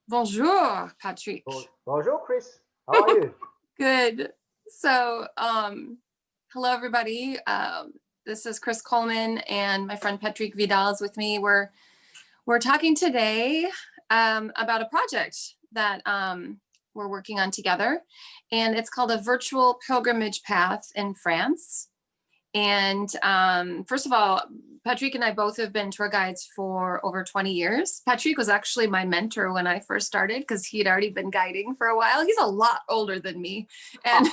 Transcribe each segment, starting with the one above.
Bonjour, Patrick. Bonjour, Chris. How are you? Good. So, hello, everybody. This is Chris Coleman, and my friend Patrick Vidal is with me. We're talking today about a project that we're working on together, and it's called a virtual pilgrimage path in France. And first of all, Patrick and I both have been tour guides for over 20 years. Patrick was actually my mentor when I first started because he had already been guiding for a while. He's a lot older than me. And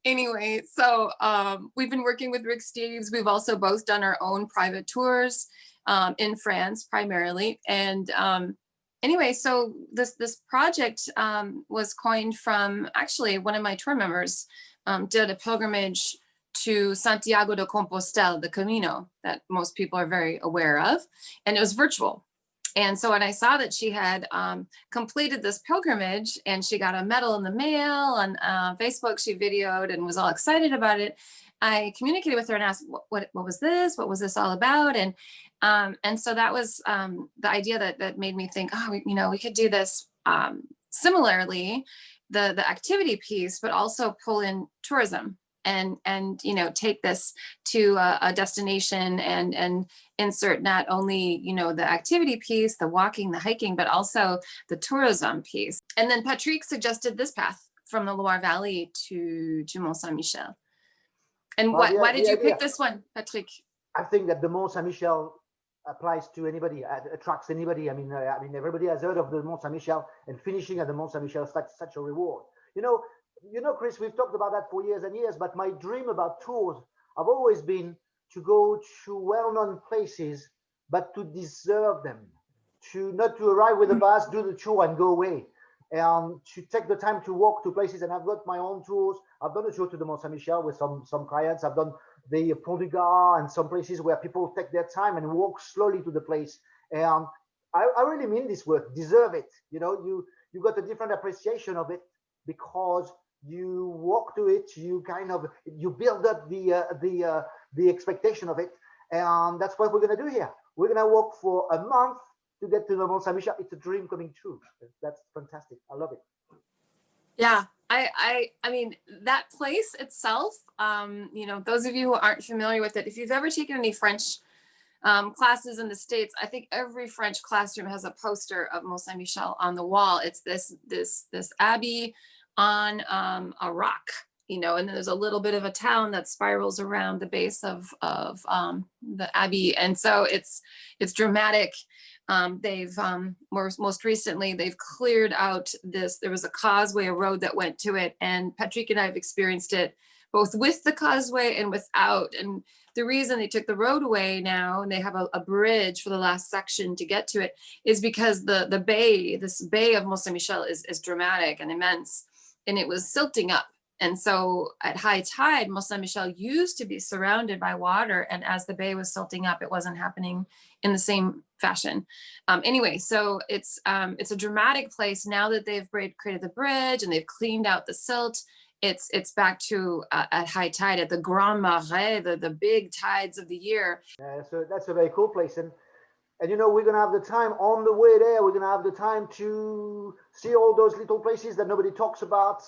anyway, so we've been working with Rick Steves. We've also both done our own private tours in France primarily. And anyway, so this project was coined from actually one of my tour members did a pilgrimage to Santiago de Compostela, the Camino that most people are very aware of, and it was virtual. And so when I saw that she had completed this pilgrimage and she got a medal in the mail, on Facebook she videoed and was all excited about it, I communicated with her and asked, what was this? What was this all about? And so that was the idea that made me think, oh, we could do this similarly, the activity piece, but also pull in tourism and take this to a destination and insert not only the activity piece, the walking, the hiking, but also the tourism piece. And then Patrick suggested this path from the Loire Valley to Mont St Michel. And why did you pick this one, Patrick? I think that the Mont St Michel applies to anybody, attracts anybody. I mean, everybody has heard of the Mont St Michel, and finishing at the Mont St Michel is such a reward. Chris, we've talked about that for years and years, but my dream about tours have always been to go to well-known places, but to deserve them, not to arrive with a bus, do the tour and go away, and to take the time to walk to places. And I've got my own tours. I've done a tour to the Mont St Michel with some clients. I've done the Pont du Gard and some places where people take their time and walk slowly to the place. And I really mean this word, deserve it. You got a different appreciation of it because you walk to it. You build up the expectation of it, and that's what we're gonna do here. We're gonna walk for a month to get to the Mont St Michel. It's a dream coming true. That's fantastic. I love it. Yeah, I mean that place itself. Those of you who aren't familiar with it, if you've ever taken any French classes in the States, I think every French classroom has a poster of Mont St Michel on the wall. It's this abbey on a rock, and then there's a little bit of a town that spirals around the base of the abbey, and so it's dramatic. They've most recently they've cleared out this. There was a causeway, a road that went to it, and Patrick and I have experienced it both with the causeway and without. And the reason they took the road away now and they have a bridge for the last section to get to it is because the bay, this bay of Mont St Michel is dramatic and immense, and it was silting up. And so at high tide, Mont St Michel used to be surrounded by water, and as the bay was silting up, it wasn't happening in the same fashion. Anyway, so it's a dramatic place now that they've created the bridge and they've cleaned out the silt. It's back to at high tide, at the Grand Marais, the big tides of the year. So that's a very cool place. And we're going to have the time on the way there. We're going to have the time to see all those little places that nobody talks about,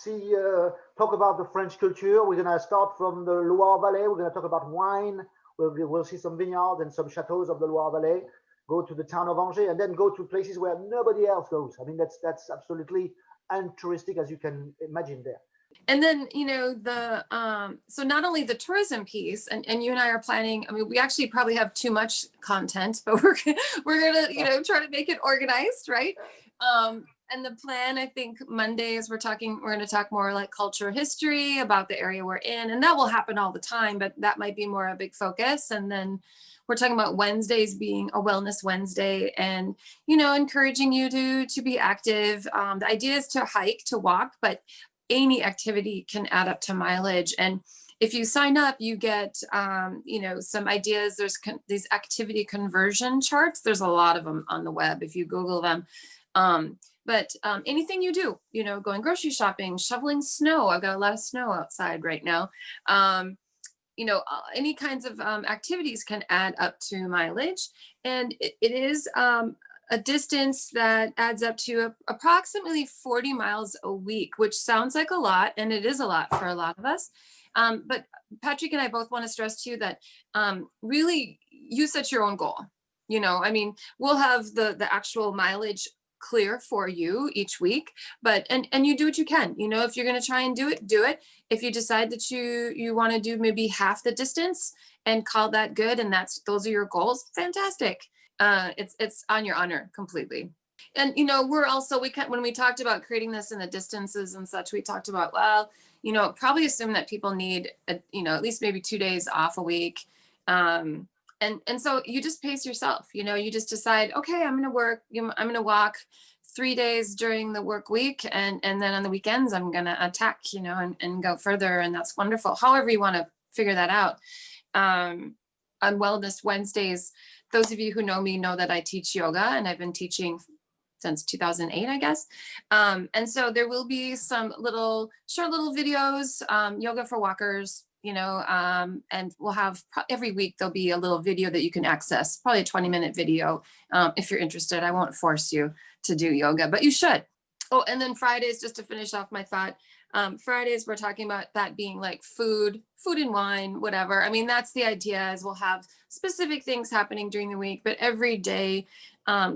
talk about the French culture. We're going to start from the Loire Valley. We're going to talk about wine. We'll see some vineyards and some chateaux of the Loire Valley, go to the town of Angers, and then go to places where nobody else goes. I mean, that's absolutely untouristic, as you can imagine there. And then, so not only the tourism piece, and you and I are planning, I mean, we actually probably have too much content, but we're gonna, try to make it organized, right? And the plan, I think Mondays we're going to talk more like culture history about the area we're in, and that will happen all the time, but that might be more a big focus. And then we're talking about Wednesdays being a wellness Wednesday, and, encouraging you to be active. The idea is to hike, to walk, but any activity can add up to mileage. And if you sign up, you get, some ideas. There's these activity conversion charts. There's a lot of them on the web if you Google them. But anything you do, going grocery shopping, shoveling snow. I've got a lot of snow outside right now. Any kinds of activities can add up to mileage. And it is a distance that adds up to approximately 40 miles a week, which sounds like a lot, and it is a lot for a lot of us. But Patrick and I both want to stress to you that really you set your own goal. You know, I mean, we'll have the actual mileage clear for you each week, but and you do what you can. You know, if you're going to try and do it, do it. If you decide that you want to do maybe half the distance and call that good, and those are your goals, fantastic. It's on your honor completely. And you know, when we talked about creating this in the distances and such, we talked about, well, you know, probably assume that people need you know, at least maybe 2 days off a week. And so you just pace yourself. You know, you just decide, okay, I'm going to walk 3 days during the work week, and then on the weekends I'm going to attack, you know, and go further, and that's wonderful. However you want to figure that out. On Wellness Wednesdays, those of you who know me know that I teach yoga, and I've been teaching since 2008, I guess. And so there will be some short little videos, yoga for walkers, you know, and we'll have every week there'll be a little video that you can access, probably a 20-minute video. If you're interested, I won't force you to do yoga, but you should. Oh, and then Fridays, just to finish off my thought, Fridays, we're talking about that being like food and wine, whatever. I mean, that's the idea, is we'll have specific things happening during the week, but every day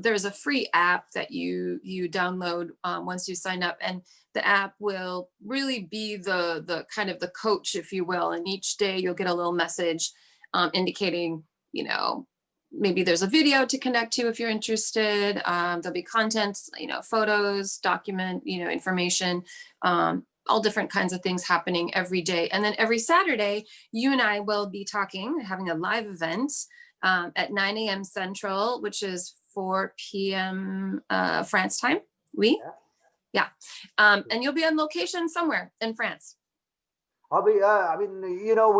there's a free app that you download once you sign up, and the app will really be the kind of the coach, if you will. And each day you'll get a little message indicating, you know, maybe there's a video to connect to if you're interested. There'll be content, you know, photos, document, you know, information, all different kinds of things happening every day. And then every Saturday, you and I will be having a live event at 9 a.m. Central, which is 4 p.m. France time. Yeah. And you'll be on location somewhere in France. I'll be, I mean, you know,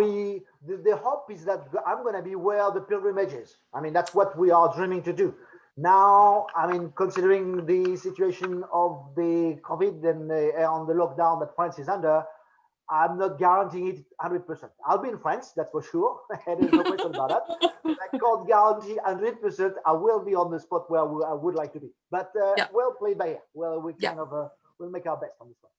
the hope is that I'm going to be where the pilgrimage is. I mean, that's what we are dreaming to do. Now, I mean, considering the situation of the COVID and the lockdown that France is under, I'm not guaranteeing it 100%. I'll be in France, that's for sure. There's no question about that. I can't guarantee 100%. I will be on the spot where I would like to be. But we'll play by ear. Well, we kind of we'll make our best on this one.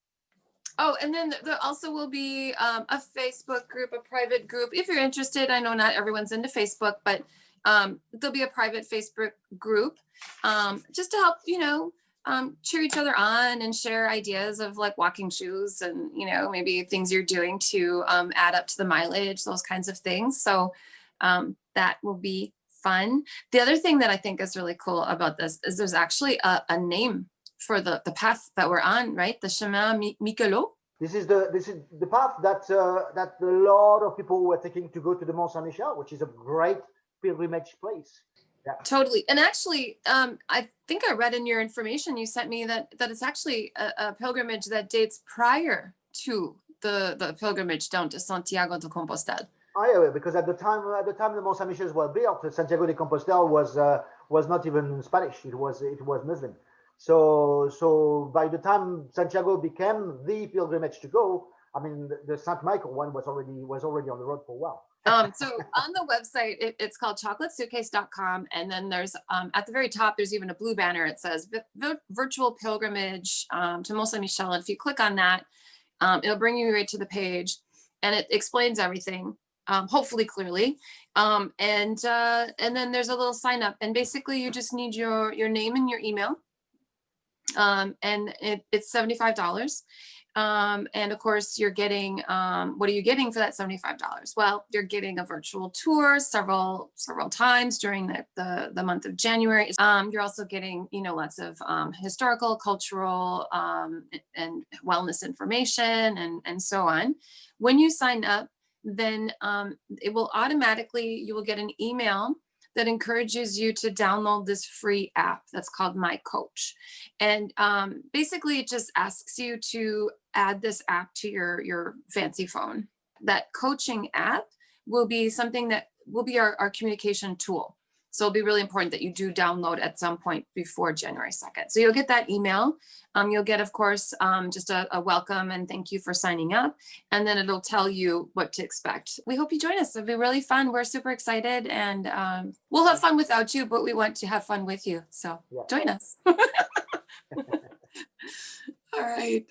Oh, and then there also will be a Facebook group, a private group. If you're interested, I know not everyone's into Facebook, but there'll be a private Facebook group just to help, you know, cheer each other on and share ideas of like walking shoes and, you know, maybe things you're doing to add up to the mileage, those kinds of things. So that will be fun. The other thing that I think is really cool about this is there's actually a name for the path that we're on, right? The Chemin Miquelot. This is the path that a lot of people were taking to go to the Mont St Michel, which is a great pilgrimage place. Yeah. Totally. And actually, I think I read in your information you sent me that it's actually a pilgrimage that dates prior to the pilgrimage down to Santiago de Compostela. Oh, yeah, because at the time the Mont St Michel was built, Santiago de Compostela was not even Spanish. It was Muslim. So by the time Santiago became the pilgrimage to go, I mean the Saint Michael one was already on the road for a while. So on the website, it's called chocolatesuitcase.com. And then there's at the very top, there's even a blue banner. It says virtual pilgrimage to Mont St Michel. And if you click on that, it'll bring you right to the page, and it explains everything, hopefully clearly. And then there's a little sign up, and basically you just need your name and your email. And it's $75. And of course you're getting, what are you getting for that $75? Well, you're getting a virtual tour several times during the month of January. You're also getting, you know, lots of historical, cultural, and wellness information and so on. When you sign up, then it will automatically, you will get an email that encourages you to download this free app that's called My Coach. And basically it just asks you to add this app to your fancy phone. That coaching app will be something that will be our communication tool. So it'll be really important that you do download at some point before January 2nd. So you'll get that email. You'll get, of course, just a welcome and thank you for signing up. And then it'll tell you what to expect. We hope you join us. It'll be really fun. We're super excited, and we'll have fun without you, but we want to have fun with you. So Yeah. join us. All right.